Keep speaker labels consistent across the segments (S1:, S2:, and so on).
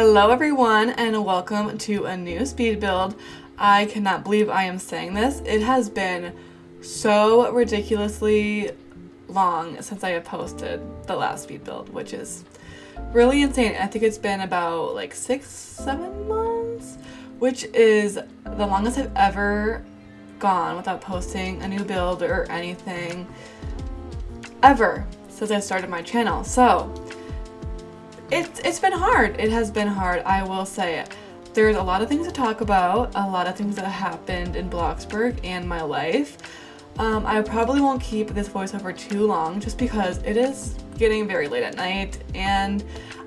S1: Hello everyone and welcome to a new speed build. I cannot believe I am saying this. It has been so ridiculously long since I have posted the last speed build, which is really insane. I think it's been about like 6-7 months, which is the longest I've ever gone without posting a new build or anything ever since I started my channel. So it's been hard. It has been hard, I will say it. There's a lot of things to talk about, a lot of things that happened in Bloxburg and my life. I probably won't keep this voiceover too long just because it is getting very late at night and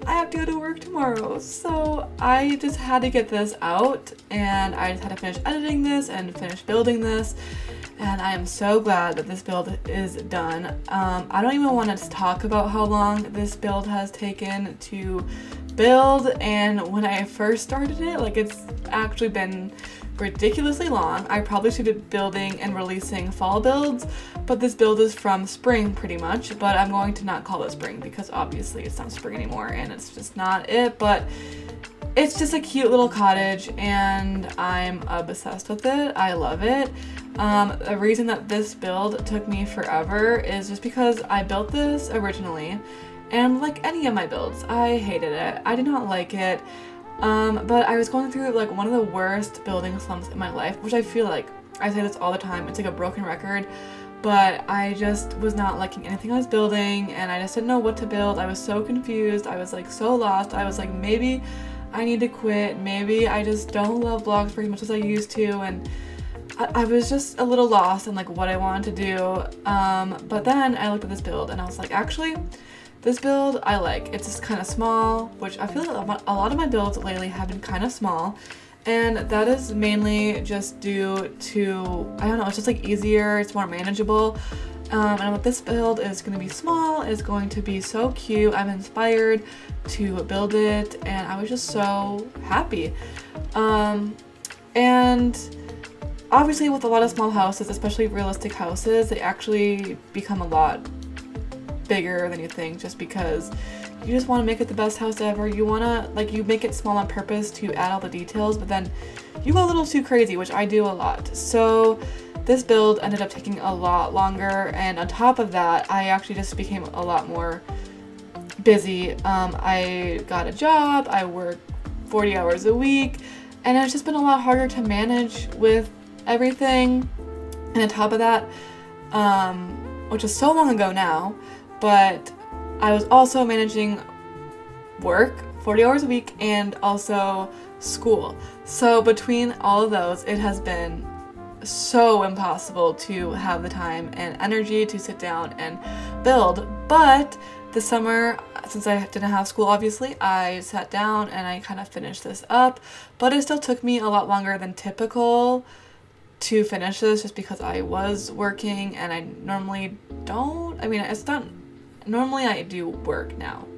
S1: I have to go to work tomorrow. So I just had to get this out and I just had to finish editing this and finish building this. And I am so glad that this build is done. I don't even want to talk about how long this build has taken to build, and when I first started it, like, it's actually been ridiculously long. I probably should be building and releasing fall builds, but this build is from spring pretty much, but I'm going to not call it spring because obviously it's not spring anymore and it's just not it, but it's just a cute little cottage and I'm obsessed with it. I love it. The reason that this build took me forever is just because I built this originally, and like any of my builds, I hated it. I did not like it, but I was going through like one of the worst building slumps in my life, which I feel like I say this all the time. It's like a broken record, but I just was not liking anything I was building and I just didn't know what to build. I was so confused. I was like so lost. I was like, maybe I need to quit. Maybe I just don't love Bloxburg as much as I used to, and I was just a little lost in like what I wanted to do. But then I looked at this build and I was like, actually, this build I like. It's just kind of small, which I feel like a lot of my builds lately have been kind of small, and that is mainly just due to, I don't know, it's just like easier, it's more manageable. And with this build is going to be small, it's going to be so cute. I'm inspired to build it and I was just so happy. And obviously with a lot of small houses, especially realistic houses, they actually become a lot bigger than you think just because you just want to make it the best house ever. You want to, like, you make it small on purpose to add all the details, but then you go a little too crazy, which I do a lot. So this build ended up taking a lot longer, and on top of that, I actually just became a lot more busy. I got a job, I work 40 hours a week, and it's just been a lot harder to manage with everything. And on top of that, which is so long ago now, but I was also managing work 40 hours a week and also school. So between all of those, it has been so impossible to have the time and energy to sit down and build. But this summer, since I didn't have school, obviously, I sat down and I kind of finished this up, but it still took me a lot longer than typical to finish this just because I was working and I normally don't. I mean, it's not, normally I do work now.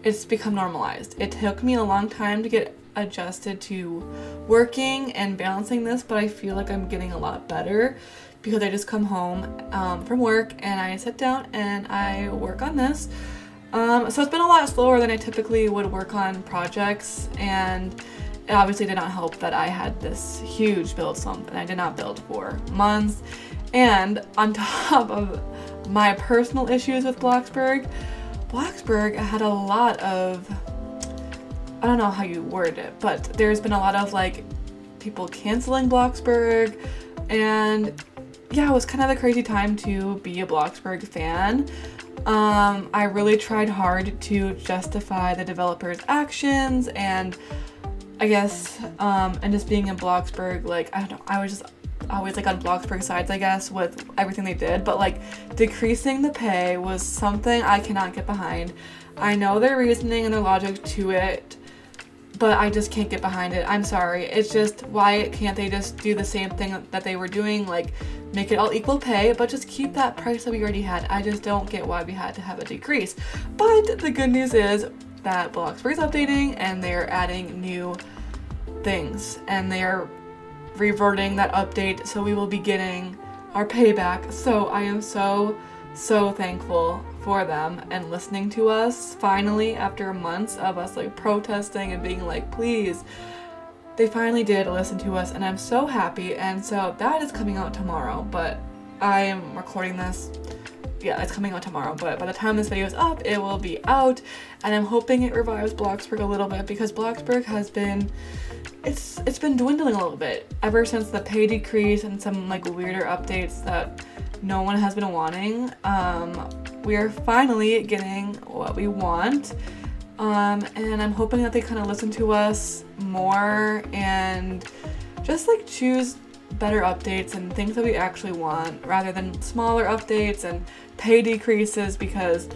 S1: It's become normalized. It took me a long time to get adjusted to working and balancing this, but I feel like I'm getting a lot better because I just come home from work and I sit down and I work on this. So it's been a lot slower than I typically would work on projects, and it obviously did not help that I had this huge build slump and I did not build for months. And on top of my personal issues with Bloxburg had a lot of, I don't know how you word it, but there's been a lot of like people canceling Bloxburg, and yeah, it was kind of a crazy time to be a Bloxburg fan. I really tried hard to justify the developers' actions, and I guess, and just being in Bloxburg, like, I don't know, I was just always like on Bloxburg sides, I guess, with everything they did, but like decreasing the pay was something I cannot get behind. I know their reasoning and their logic to it, but I just can't get behind it. I'm sorry. It's just, why can't they just do the same thing that they were doing, like make it all equal pay, but just keep that price that we already had? I just don't get why we had to have a decrease. But the good news is that Bloxburg is updating and they're adding new things and they're reverting that update, so we will be getting our payback. So I am so so thankful for them and listening to us finally after months of us like protesting and being like, please. They finally did listen to us, and I'm so happy. And so that is coming out tomorrow, but I am recording this. Yeah, it's coming out tomorrow, but by the time this video is up, it will be out. And I'm hoping it revives Bloxburg a little bit, because Bloxburg has been, it's been dwindling a little bit ever since the pay decrease and some like weirder updates that no one has been wanting. We are finally getting what we want. And I'm hoping that they kind of listen to us more and just like choose better updates and things that we actually want rather than smaller updates and pay decreases, because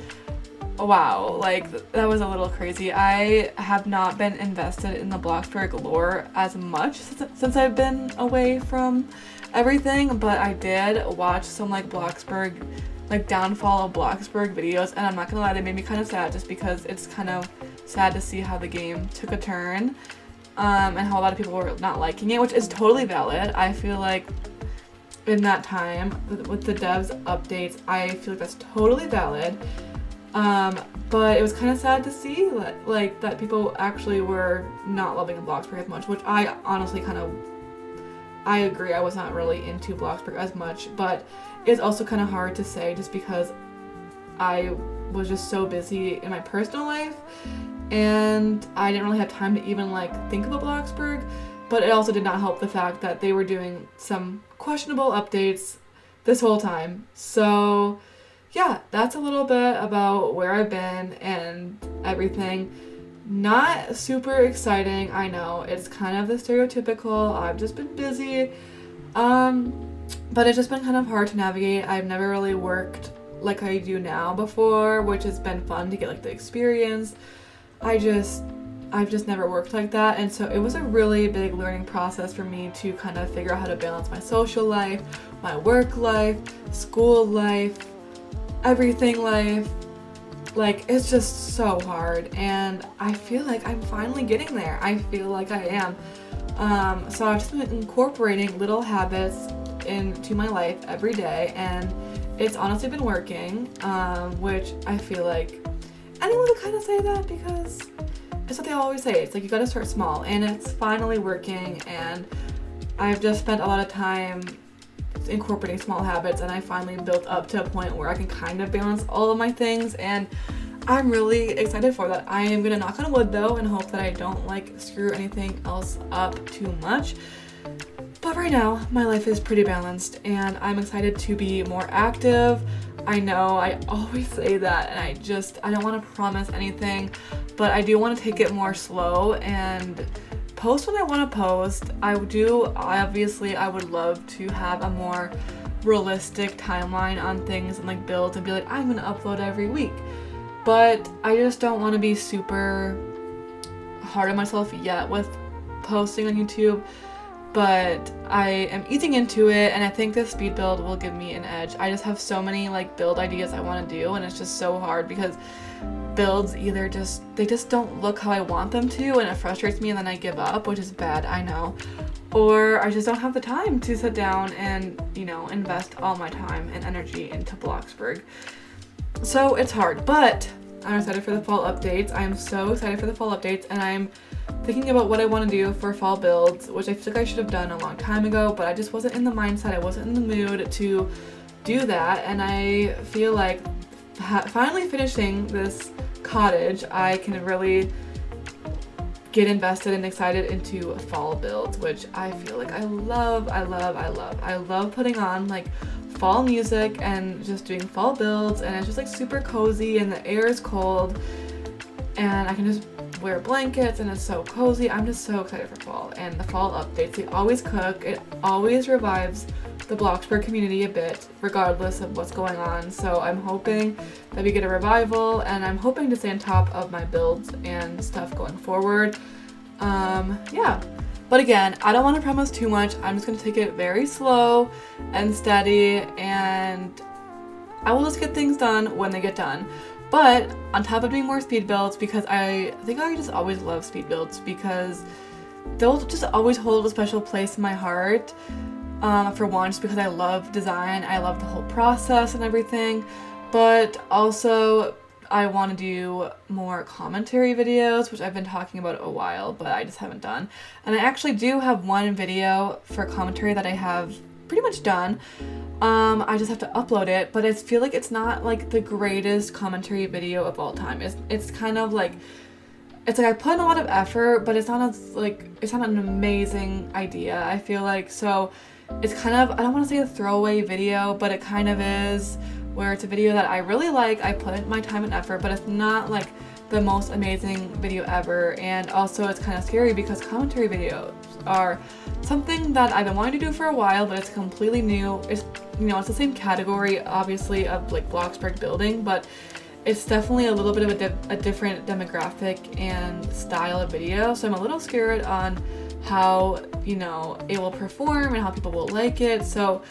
S1: wow, like that was a little crazy. I have not been invested in the Bloxburg lore as much since I've been away from everything, but I did watch some like Bloxburg, like downfall of Bloxburg videos, and I'm not gonna lie, they made me kind of sad just because it's kind of sad to see how the game took a turn, and how a lot of people were not liking it, which is totally valid. I feel like in that time with the devs updates, I feel like that's totally valid, but it was kind of sad to see that people actually were not loving Bloxburg as much, which I honestly I agree. I was not really into Bloxburg as much, but it's also kind of hard to say just because I was just so busy in my personal life and I didn't really have time to even like think about Bloxburg. But it also did not help the fact that they were doing some questionable updates this whole time. So yeah, that's a little bit about where I've been and everything. Not super exciting, I know. It's kind of the stereotypical, I've just been busy. But it's just been kind of hard to navigate. I've never really worked like I do now before, which has been fun to get like the experience. I've just never worked like that, and so it was a really big learning process for me to kind of figure out how to balance my social life, my work life, school life, everything life. Like, it's just so hard, and I feel like I'm finally getting there. I feel like I am. So I've just been incorporating little habits into my life every day, and it's honestly been working, which I feel like anyone would kind of say that because it's what they always say. It's like you gotta start small, and it's finally working, and I've just spent a lot of time incorporating small habits, and I finally built up to a point where I can kind of balance all of my things, and I'm really excited for that. I am gonna knock on wood though and hope that I don't like screw anything else up too much. But right now, my life is pretty balanced, and I'm excited to be more active. I know I always say that, and I don't want to promise anything, but I do want to take it more slow and post when I want to post. Obviously, I would love to have a more realistic timeline on things and like builds and be like, I'm gonna upload every week. But I just don't want to be super hard on myself yet with posting on YouTube. But I am easing into it, and I think this speed build will give me an edge. I just have so many like build ideas I want to do, and it's just so hard because builds either they just don't look how I want them to, and it frustrates me, and then I give up, which is bad, I know. Or I just don't have the time to sit down and, you know, invest all my time and energy into Bloxburg. So it's hard, but I'm excited for the fall updates. I am so excited for the fall updates, and I'm thinking about what I want to do for fall builds, which I feel like I should have done a long time ago, but I just wasn't in the mindset, I wasn't in the mood to do that, and I feel like finally finishing this cottage, I can really get invested and excited into fall builds, which I feel like I love. I love putting on like fall music and just doing fall builds, and it's just like super cozy, and the air is cold, and I can just wear blankets, and it's so cozy. I'm just so excited for fall and the fall updates. They always cook. It always revives the Bloxburg community a bit, regardless of what's going on. So I'm hoping that we get a revival, and I'm hoping to stay on top of my builds and stuff going forward. Yeah. But again, I don't want to promise too much. I'm just going to take it very slow and steady, and I will just get things done when they get done. But on top of doing more speed builds, because I think I just always love speed builds because they'll just always hold a special place in my heart. For one, just because I love design, I love the whole process and everything, but also I want to do more commentary videos, which I've been talking about a while, but I just haven't done. And I actually do have one video for commentary that I have pretty much done. I just have to upload it, but I feel like it's not like the greatest commentary video of all time. It's kind of like, it's like I put in a lot of effort, but it's not as like, it's not an amazing idea, I feel like. So it's kind of, I don't want to say a throwaway video, but it kind of is, where it's a video that I really like, I put in my time and effort, but it's not like the most amazing video ever. And also it's kind of scary because commentary videos are something that I've been wanting to do for a while, but it's completely new. It's, you know, it's the same category obviously of like Bloxburg building, but it's definitely a little bit of a different demographic and style of video. So I'm a little scared on how, you know, it will perform and how people will like it. So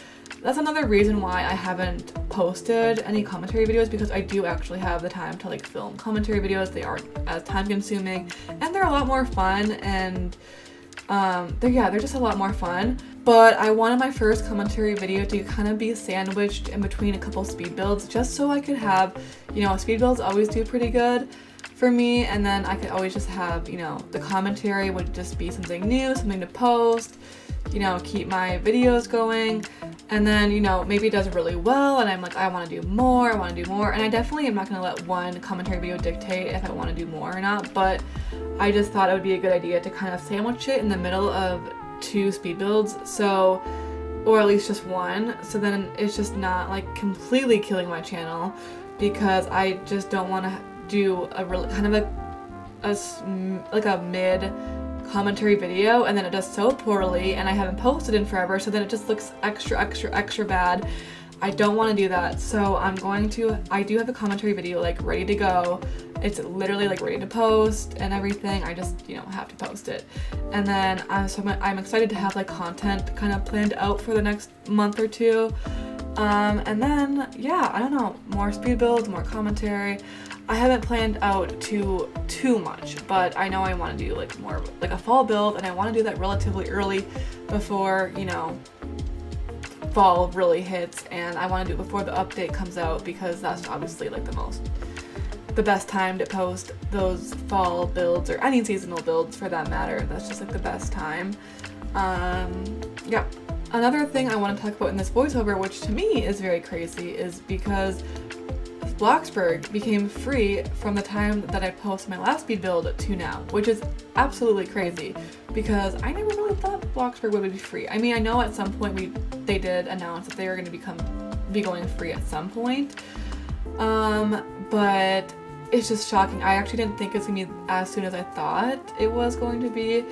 S1: that's another reason why I haven't posted any commentary videos, because I do actually have the time to like film commentary videos. They aren't as time consuming and they're a lot more fun, and they're just a lot more fun. But I wanted my first commentary video to kind of be sandwiched in between a couple speed builds, just so I could have, you know, speed builds always do pretty good for me, and then I could always just have, you know, the commentary would just be something new, something to post, you know, keep my videos going. And then, you know, maybe it does really well and I'm like, I want to do more, and I definitely am not going to let one commentary video dictate if I want to do more or not, but I just thought it would be a good idea to kind of sandwich it in the middle of 2 speed builds, so, or at least just one, so then it's just not like completely killing my channel, because I just don't want to do a really kind of a mid commentary video and then it does so poorly and I haven't posted in forever, so then it just looks extra bad. I don't want to do that, so I do have a commentary video like ready to go. It's literally like ready to post and everything. I just, you know, have to post it. And then I'm excited to have like content kind of planned out for the next month or two. And then, yeah, I don't know, more speed builds, more commentary. I haven't planned out too much, but I know I want to do like more like a fall build, and I want to do that relatively early before, you know, fall really hits, and I want to do it before the update comes out, because that's obviously like the best time to post those fall builds, or any seasonal builds for that matter. That's just like the best time. Yeah. Another thing I want to talk about in this voiceover, which to me is very crazy, is because Bloxburg became free from the time that I posted my last speed build to now, which is absolutely crazy because I never really thought Bloxburg would be free. I mean, I know at some point they did announce that they were going to be going free at some point, but it's just shocking. I actually didn't think it was going to be as soon as I thought it was going to be.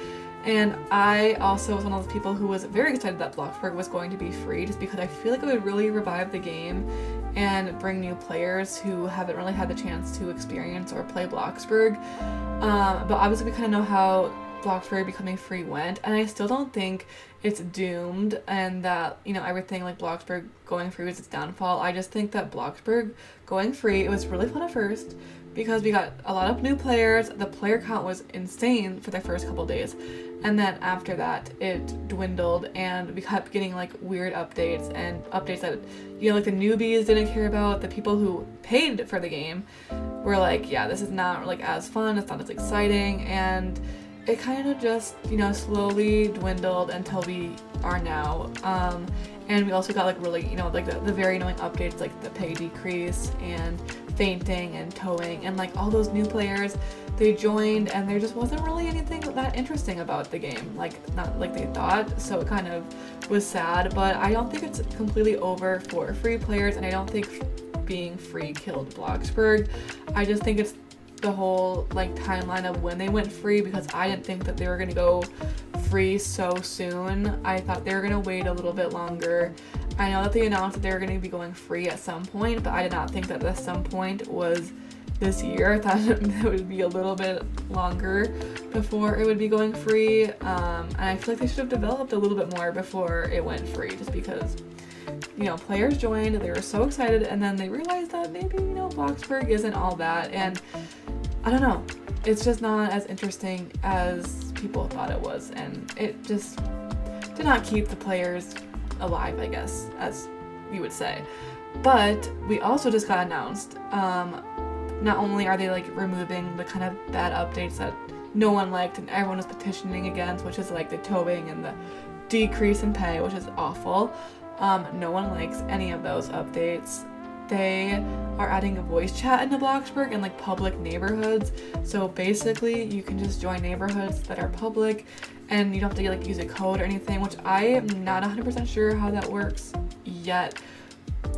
S1: And I also was one of those people who was very excited that Bloxburg was going to be free, just because I feel like it would really revive the game and bring new players who haven't really had the chance to experience or play Bloxburg. But obviously we kind of know how Bloxburg becoming free went, and I still don't think it's doomed and that, you know, everything like Bloxburg going free was its downfall. I just think that Bloxburg going free, it was really fun at first because we got a lot of new players. The player count was insane for the first couple days, and then after that it dwindled and we kept getting like weird updates, and updates that, you know, like the newbies didn't care about. The people who paid for the game were like, yeah, this is not like as fun, it's not as exciting, and it kind of just, you know, slowly dwindled until we are now. And we also got like really, you know, like the very annoying updates like the pay decrease and fainting and towing, and like all those new players, they joined and there just wasn't really anything that interesting about the game, like not like they thought, so it kind of was sad. But I don't think it's completely over for free players, and I don't think being free killed Bloxburg. I just think it's the whole like timeline of when they went free, because I didn't think that they were gonna go free so soon. I thought they were gonna wait a little bit longer. I know that they announced that they were gonna be going free at some point, but I did not think that at some point was this year. I thought it would be a little bit longer before it would be going free, and I feel like they should have developed a little bit more before it went free, just because, you know, players joined, they were so excited, and then they realized that maybe, you know, Bloxburg isn't all that, and I don't know, it's just not as interesting as people thought it was, and it just did not keep the players alive, I guess, as you would say. But we also just got announced, not only are they like removing the kind of bad updates that no one liked and everyone was petitioning against, which is like the towing and the decrease in pay, which is awful. No one likes any of those updates. They are adding a voice chat into Bloxburg and like public neighborhoods. So basically you can just join neighborhoods that are public and you don't have to like use a code or anything, which I am not 100% sure how that works yet.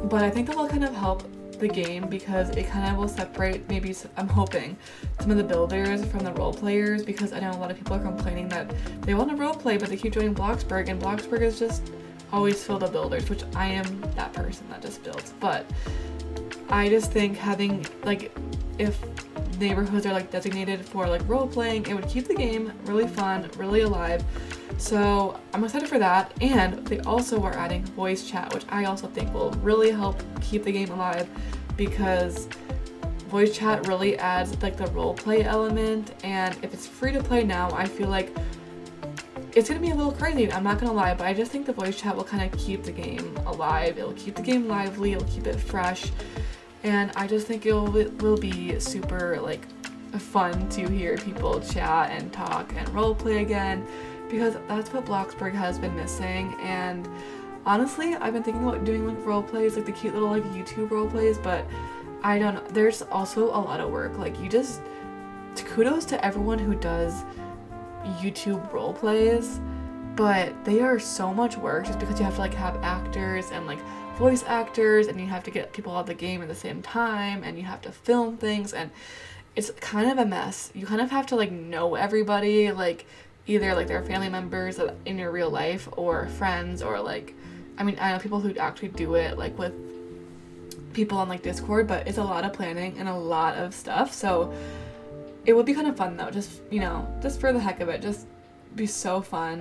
S1: But I think that will kind of help the game because it kind of will separate, maybe, I'm hoping, some of the builders from the role players, because I know a lot of people are complaining that they want to role play but they keep joining Bloxburg, and Bloxburg is just always filled with builders, which I am that person that just builds. But I just think having, like, if neighborhoods are like designated for like role playing, it would keep the game really fun, really alive. So I'm excited for that. And they also are adding voice chat, which I also think will really help keep the game alive, because voice chat really adds like the role play element. And if it's free to play now, I feel like it's gonna be a little crazy, I'm not gonna lie, but I just think the voice chat will kind of keep the game alive. It'll keep the game lively, it'll keep it fresh, and I just think it will be super like fun to hear people chat and talk and roleplay again, because that's what Bloxburg has been missing. And honestly, I've been thinking about doing like roleplays, like the cute little like YouTube roleplays, but I don't know, there's also a lot of work. Like, you just, kudos to everyone who does YouTube role plays, but they are so much work just because you have to like have actors and like voice actors, and you have to get people out of the game at the same time, and you have to film things, and it's kind of a mess. You kind of have to like know everybody, like either like their family members in your real life or friends, or like, I mean, I know people who actually do it like with people on like Discord, but it's a lot of planning and a lot of stuff. So it would be kind of fun though, just, you know, just for the heck of it, just be so fun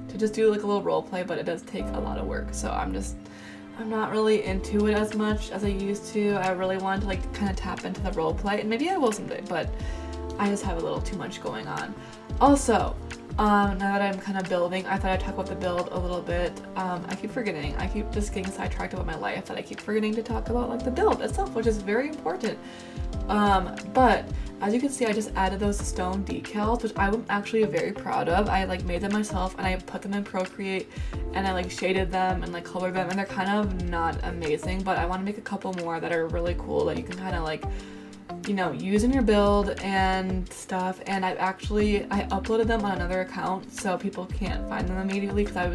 S1: to just do like a little role play, but it does take a lot of work. So I'm not really into it as much as I used to. I really wanted to like kind of tap into the role play, and maybe I will someday, but I just have a little too much going on. Also, now that I'm kind of building, I thought I'd talk about the build a little bit. I keep forgetting. I keep just getting sidetracked about my life that I keep forgetting to talk about like the build itself, which is very important. But as you can see, I just added those stone decals, which I'm actually very proud of. I like made them myself, and I put them in Procreate, and I like shaded them and like colored them, and they're kind of not amazing, but I want to make a couple more that are really cool that you can kind of like, you know, use in your build and stuff. And I uploaded them on another account so people can't find them immediately, because I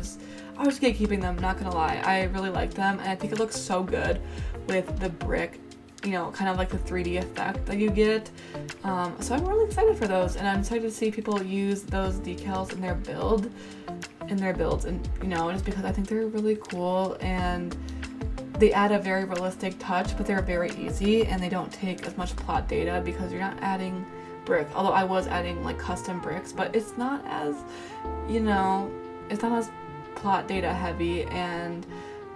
S1: was gatekeeping them, not gonna lie. I really like them, and I think it looks so good with the brick, you know, kind of like the 3D effect that you get. So I'm really excited for those, and I'm excited to see people use those decals in their builds, and you know, just because I think they're really cool, and they add a very realistic touch, but they're very easy, and they don't take as much plot data because you're not adding brick. Although I was adding like custom bricks, but it's not as, you know, it's not as plot data heavy, and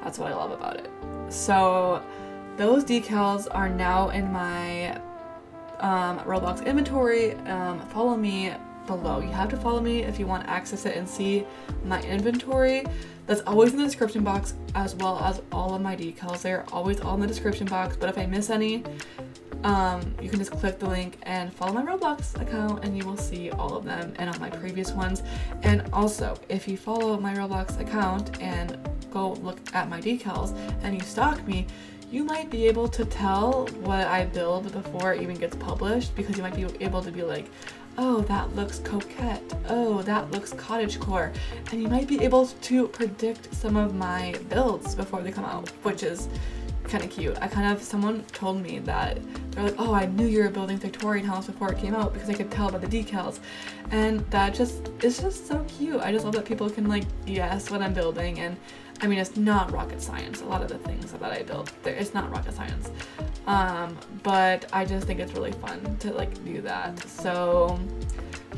S1: that's what I love about it. So those decals are now in my Roblox inventory. Follow me below. You have to follow me if you want to access it and see my inventory. That's always in the description box, as well as all of my decals. They're always all in the description box, but if I miss any, you can just click the link and follow my Roblox account, and you will see all of them and all my previous ones. And also, if you follow my Roblox account and go look at my decals and you stalk me, you might be able to tell what I build before it even gets published, because you might be able to be like, oh, that looks coquette, oh, that looks cottagecore, and you might be able to predict some of my builds before they come out, which is kind of cute. Someone told me that they're like, oh, I knew you were building Victorian house before it came out because I could tell by the decals, and it's just so cute. I just love that people can like guess what I'm building. And I mean, it's not rocket science. A lot of the things that I built, it's not rocket science. But I just think it's really fun to like do that. So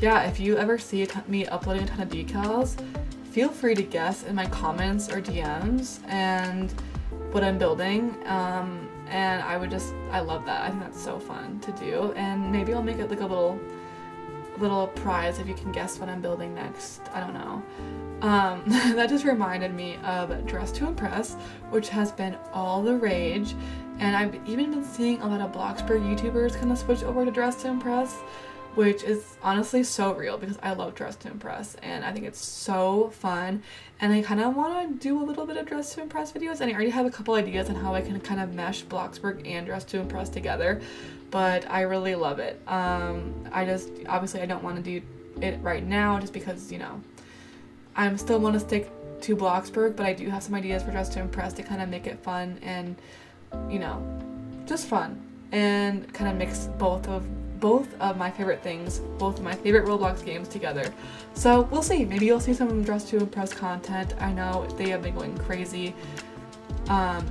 S1: yeah, if you ever see me uploading a ton of decals, feel free to guess in my comments or DMs and what I'm building. And I love that. I think that's so fun to do. And maybe I'll make it like a little prize if you can guess what I'm building next. I don't know. That just reminded me of Dress to Impress, which has been all the rage, and I've even been seeing a lot of Bloxburg YouTubers kind of switch over to Dress to Impress, which is honestly so real because I love Dress to Impress and I think it's so fun, and I kind of want to do a little bit of Dress to Impress videos, and I already have a couple ideas on how I can kind of mesh Bloxburg and Dress to Impress together, but I really love it. Obviously I don't want to do it right now just because, you know, I still want to stick to Bloxburg, but I do have some ideas for Dress to Impress to kind of make it fun and, you know, just fun, and kind of mix both of my favorite things, both of my favorite Roblox games together. So we'll see. Maybe you'll see some Dress to Impress content. I know they have been going crazy,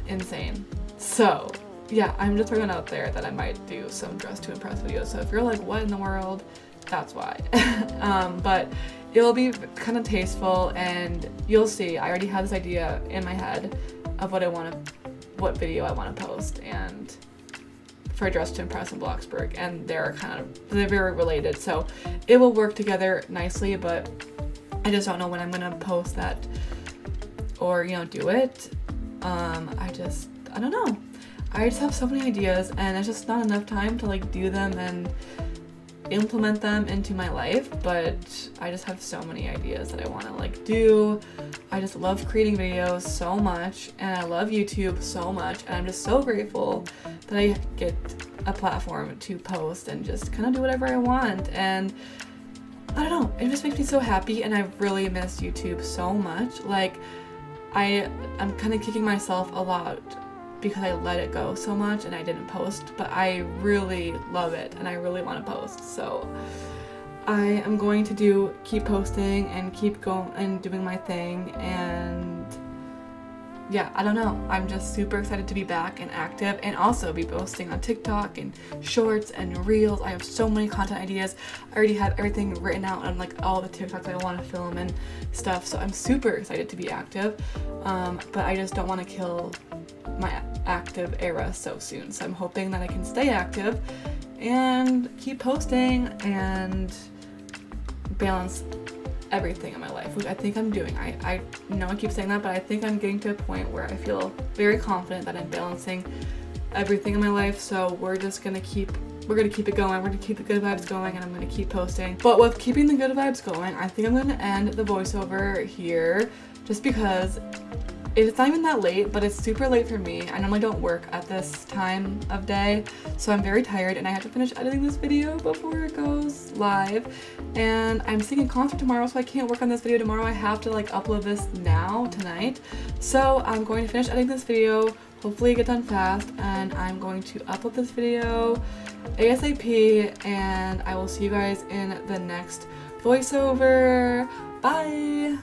S1: insane. So yeah, I'm just throwing it out there that I might do some Dress to Impress videos. So if you're like, what in the world? That's why. But it'll be kind of tasteful, and you'll see. I already have this idea in my head of what video I want to post, and for Dress to Impress and Bloxburg, and they're very related, so it will work together nicely, but I just don't know when I'm gonna post that or, you know, do it. I don't know. I just have so many ideas, and there's just not enough time to like do them and implement them into my life, but I just have so many ideas that I want to like do. I just love creating videos so much, and I love YouTube so much, and I'm just so grateful that I get a platform to post and just kind of do whatever I want. And I don't know, it just makes me so happy, and I really miss YouTube so much. Like, I'm kind of kicking myself a lot because I let it go so much and I didn't post, but I really love it and I really want to post. So I am going to keep posting and keep going and doing my thing, and yeah, I don't know. I'm just super excited to be back and active, and also be posting on TikTok and shorts and reels. I have so many content ideas. I already have everything written out on like all the TikToks I want to film and stuff, so I'm super excited to be active, but I just don't want to kill my active era so soon. So I'm hoping that I can stay active and keep posting and balance everything in my life, which I think I'm doing. I know I keep saying that, but I think I'm getting to a point where I feel very confident that I'm balancing everything in my life. So we're gonna keep it going. We're gonna keep the good vibes going, and I'm gonna keep posting. But with keeping the good vibes going, I think I'm gonna end the voiceover here, just because it's not even that late, but it's super late for me. I normally don't work at this time of day, so I'm very tired, and I have to finish editing this video before it goes live. And I'm singing concert tomorrow, so I can't work on this video tomorrow. I have to like upload this tonight. So I'm going to finish editing this video, hopefully get done fast, and I'm going to upload this video ASAP, and I will see you guys in the next voiceover. Bye!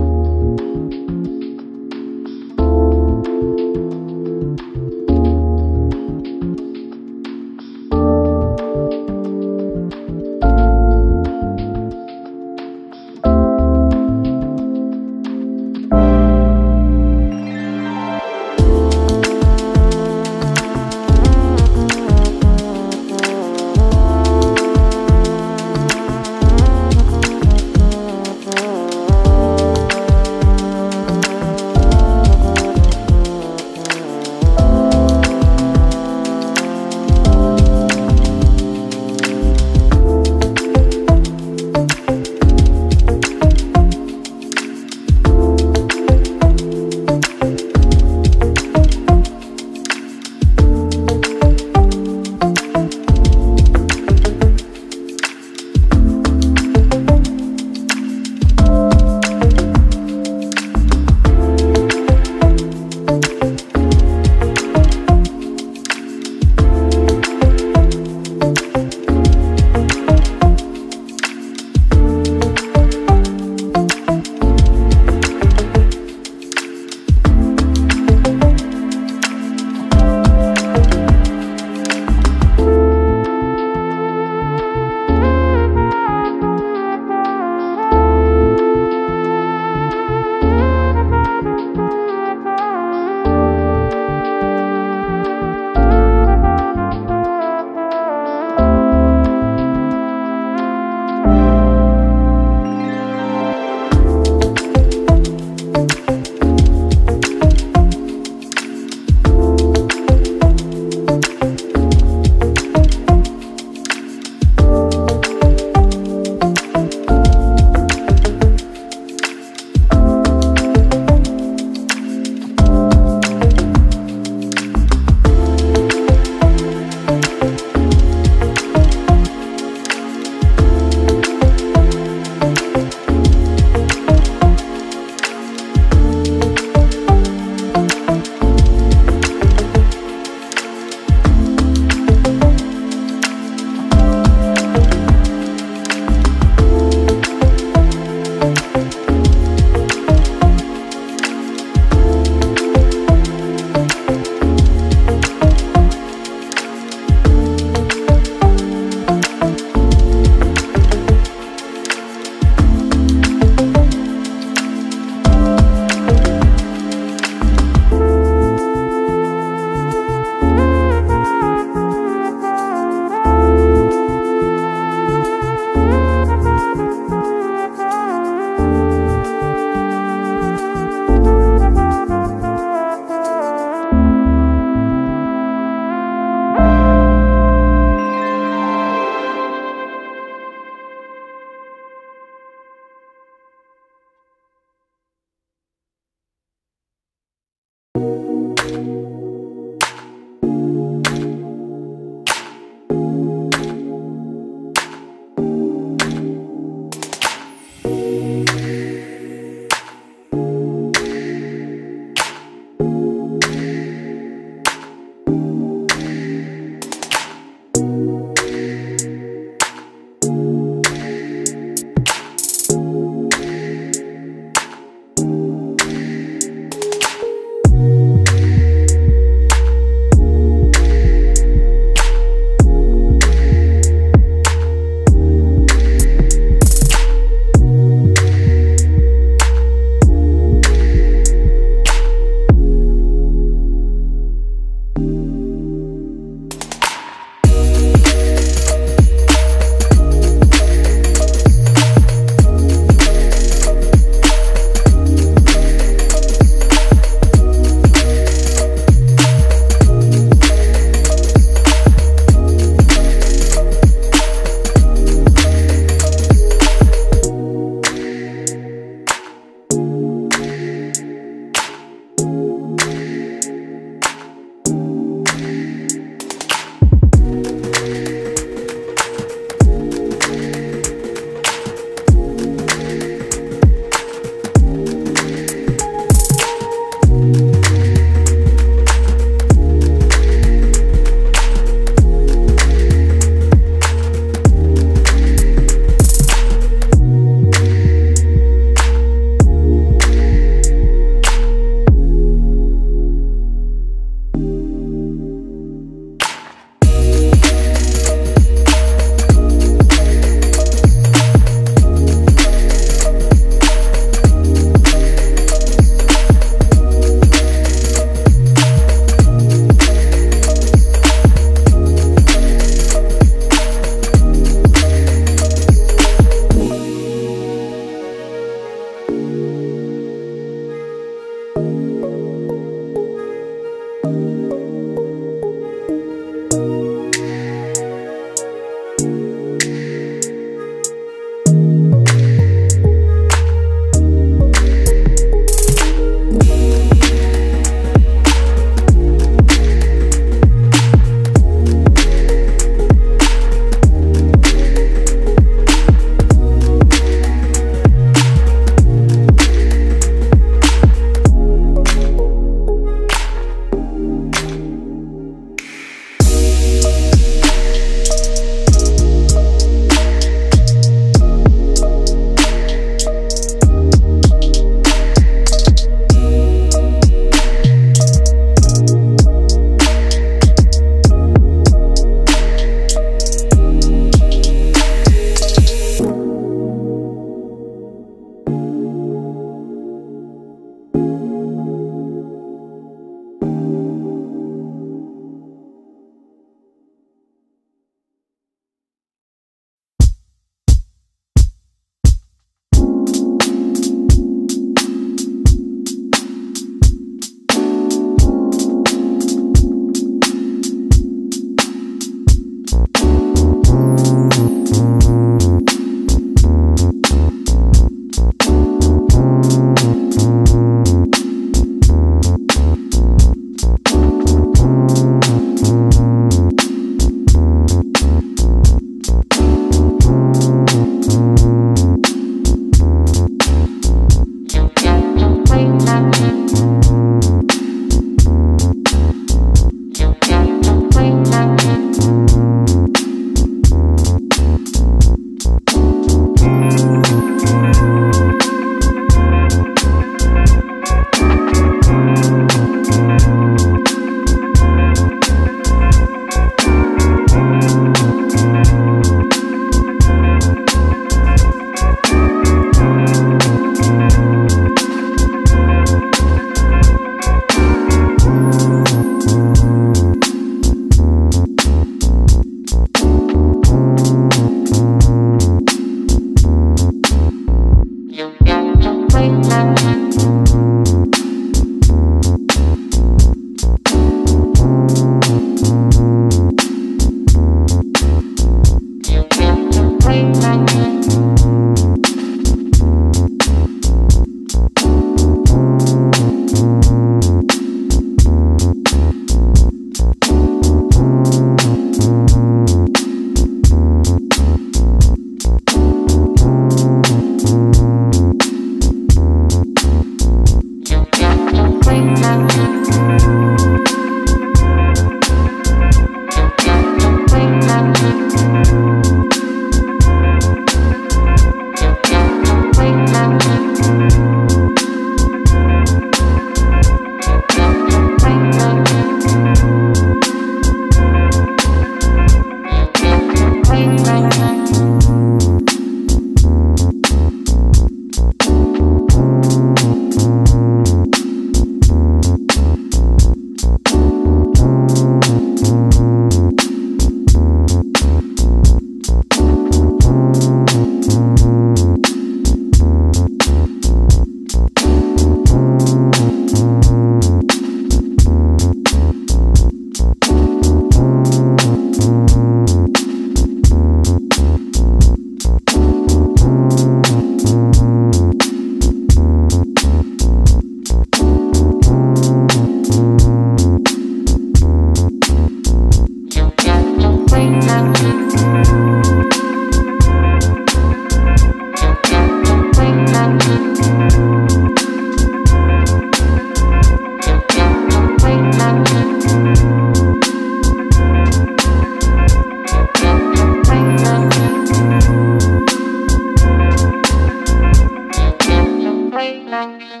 S1: Bye!